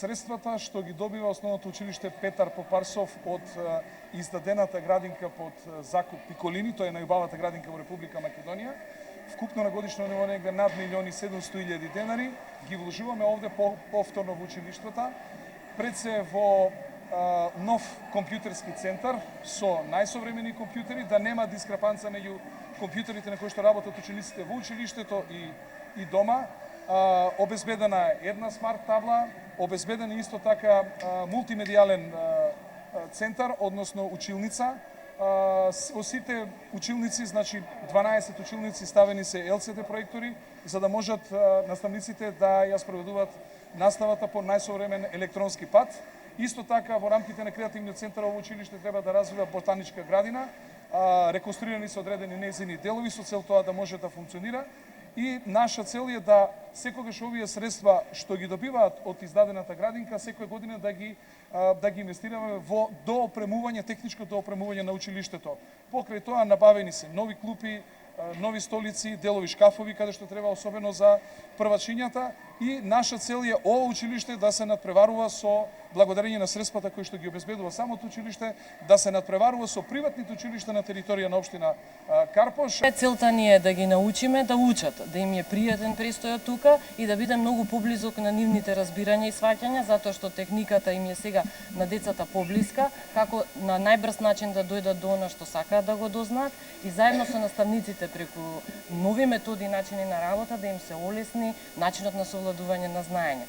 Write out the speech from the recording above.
средствата што ги добива Основното училиште Петар Попарсов од издадената градинка под закуп Пиколини, тоа е најубавата градинка во Република Македонија, вкупно на годишно ниво негде над 1.700.000 денари, ги вложуваме овде повторно во училиштата, пред се во нов компјутерски центар со најсовремени компјутери, да нема дискрепанца меѓу компјутерите на кои што работат учениците во училиштето и дома. Обезбедена е една смарт табла, обезбеден е исто така мултимедијален центар, односно училница. Во сите училници, значи 12 училници, ставени се LCD проектори, за да можат наставниците да ја спроведуваат наставата по најсовремен електронски пат. Исто така, во рамките на креативниот центар во училиште треба да развива ботаничка градина, реконструирани се одредени нејзини делови со цел тоа да може да функционира. И наша цел е да секогаш овие средства што ги добиваат од издадената градинка, секоја година да ги инвестираме во доопремување, техничко доопремување на училиштето. Покрај тоа набавени се нови клупи, нови столици, делови шкафови каде што треба, особено за првачињата, и наша цел е ова училиште да се надпреварува со, благодарење на средствата кои што ги обезбедува самото училиште, да се надпреварува со приватните училишта на територија на општина Карпош. Целта ни е да ги научиме да учат, да им е пријатен престојот тука и да биде многу поблизок на нивните разбирања и сваќања, затоа што техниката им е сега на децата поблиска, како на најбрз начин да дојдат до она што сакаат да го дознаат, и заедно со наставниците преку нови методи и начини на работа да им се олесни начинот на совладување на знаење.